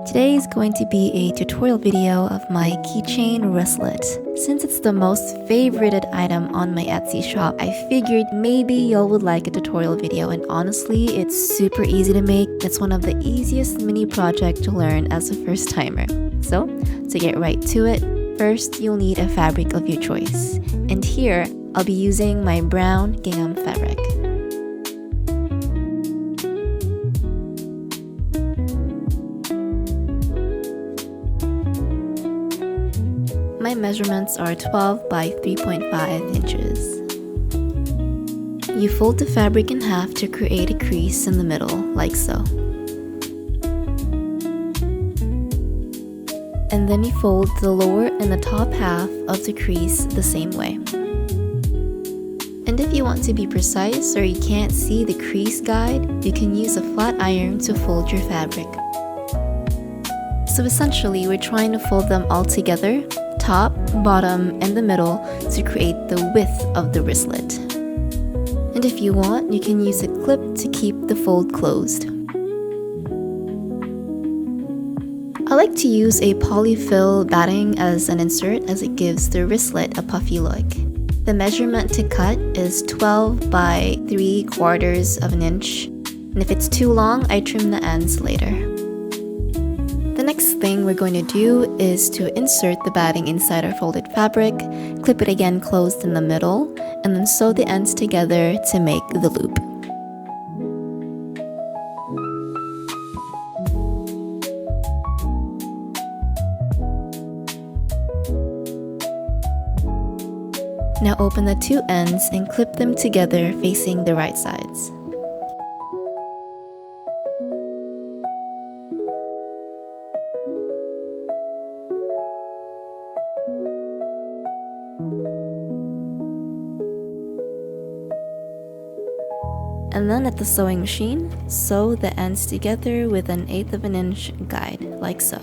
Today is going to be a tutorial video of my keychain wristlet. Since it's the most favorited item on my Etsy shop, I figured maybe y'all would like a tutorial video, and honestly, it's super easy to make. It's one of the easiest mini projects to learn as a first timer. So, to get right to it, first you'll need a fabric of your choice. And here, I'll be using my brown gingham fabric. My measurements are 12 by 3.5 inches. You fold the fabric in half to create a crease in the middle, like so. And then you fold the lower and the top half of the crease the same way. And if you want to be precise or you can't see the crease guide, you can use a flat iron to fold your fabric. So essentially, we're trying to fold them all together, top, bottom, and the middle, to create the width of the wristlet. And if you want, you can use a clip to keep the fold closed. I like to use a poly-fil batting as an insert, as it gives the wristlet a puffy look. The measurement to cut is 12 by 3/4 of an inch, and if it's too long, I trim the ends later. The next thing we're going to do is to insert the batting inside our folded fabric, clip it again closed in the middle, and then sew the ends together to make the loop. Now open the two ends and clip them together facing the right sides. And then at the sewing machine, sew the ends together with an 1/8 of an inch guide, like so.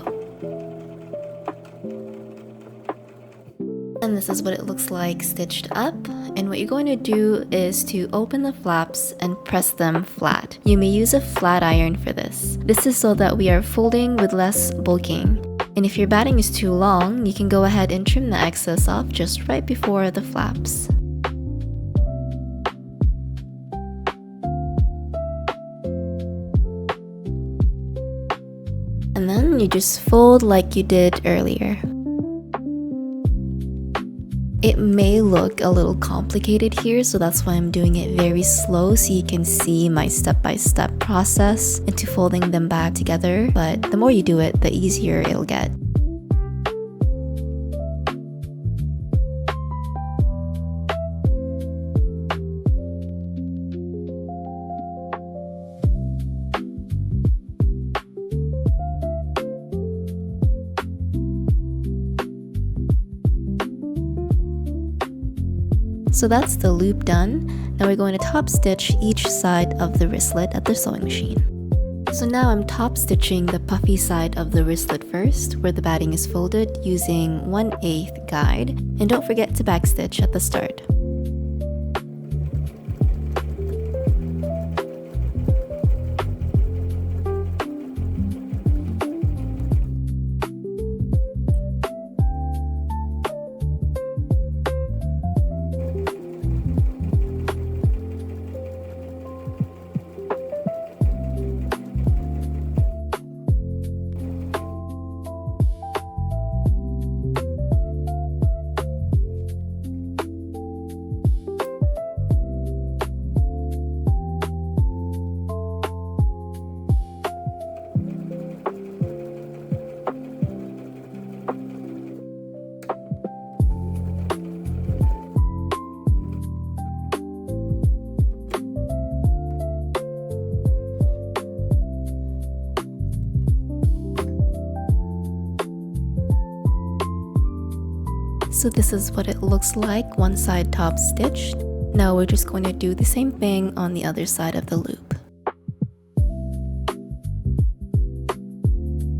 And this is what it looks like stitched up. And what you're going to do is to open the flaps and press them flat. You may use a flat iron for this. This is so that we are folding with less bulking. And if your batting is too long, you can go ahead and trim the excess off just right before the flaps. And then you just fold like you did earlier. It may look a little complicated here, so that's why I'm doing it very slow so you can see my step-by-step process into folding them back together. But the more you do it, the easier it'll get. So that's the loop done. Now we're going to top stitch each side of the wristlet at the sewing machine. So now I'm top stitching the puffy side of the wristlet first, where the batting is folded, using 1/8 guide, and don't forget to backstitch at the start. So this is what it looks like, one side top stitched. Now we're just going to do the same thing on the other side of the loop.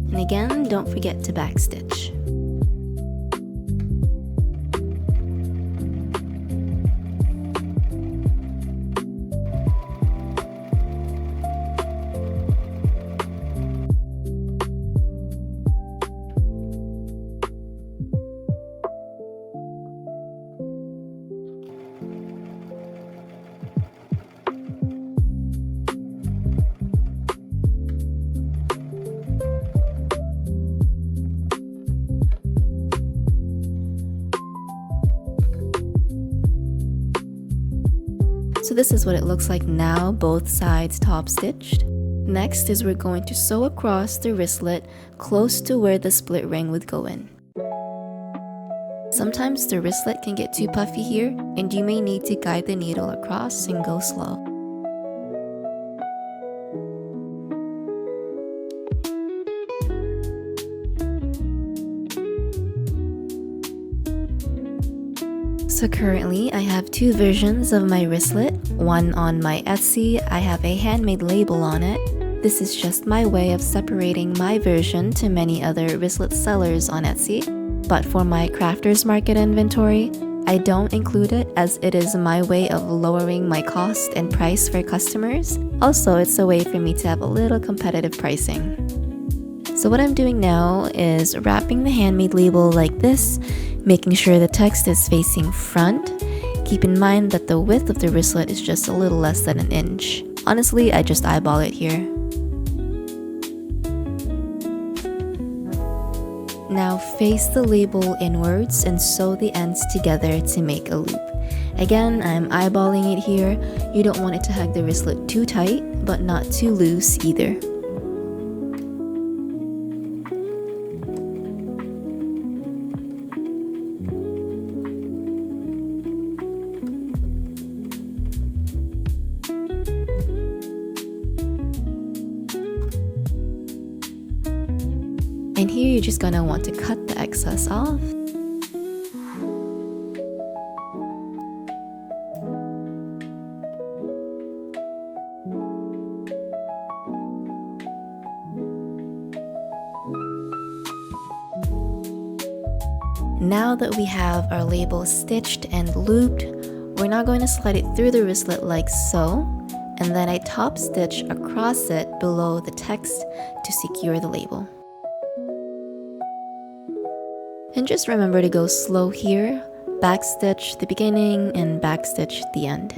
And again, don't forget to backstitch. So this is what it looks like now, both sides top stitched. Next is we're going to sew across the wristlet close to where the split ring would go in. Sometimes the wristlet can get too puffy here, and you may need to guide the needle across and go slow. So currently, I have two versions of my wristlet. One on my Etsy, I have a handmade label on it. This is just my way of separating my version to many other wristlet sellers on Etsy. But for my crafters market inventory, I don't include it as it is my way of lowering my cost and price for customers. Also, it's a way for me to have a little competitive pricing. So what I'm doing now is wrapping the handmade label like this, making sure the text is facing front. Keep in mind that the width of the wristlet is just a little less than an inch. Honestly, I just eyeball it here. Now face the label inwards and sew the ends together to make a loop. Again, I'm eyeballing it here. You don't want it to hug the wristlet too tight, but not too loose either. And here you're just gonna want to cut the excess off. Now that we have our label stitched and looped, we're now going to slide it through the wristlet like so, and then I top stitch across it below the text to secure the label. And just remember to go slow here, backstitch the beginning and backstitch the end.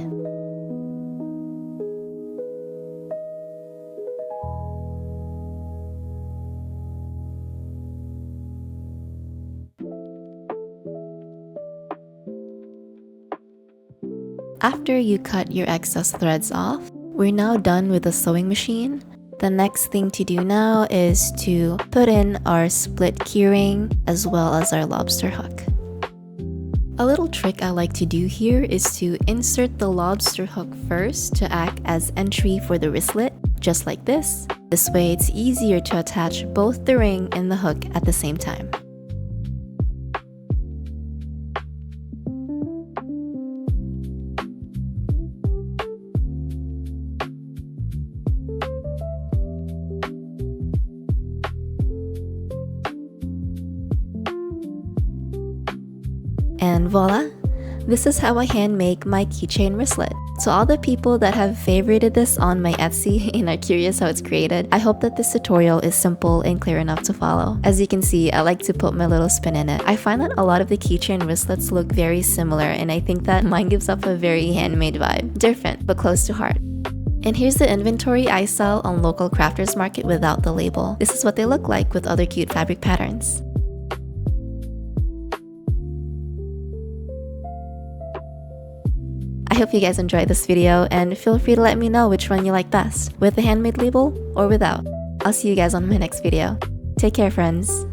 After you cut your excess threads off, we're now done with the sewing machine. The next thing to do now is to put in our split keyring as well as our lobster hook. A little trick I like to do here is to insert the lobster hook first to act as entry for the wristlet, just like this. This way it's easier to attach both the ring and the hook at the same time. And voila! This is how I hand make my keychain wristlet. To all the people that have favorited this on my Etsy and are curious how it's created, I hope that this tutorial is simple and clear enough to follow. As you can see, I like to put my little spin in it. I find that a lot of the keychain wristlets look very similar, and I think that mine gives off a very handmade vibe. Different, but close to heart. And here's the inventory I sell on local crafters market without the label. This is what they look like with other cute fabric patterns. I hope you guys enjoyed this video, and feel free to let me know which one you like best, with the handmade label or without. I'll see you guys on my next video. Take care, friends.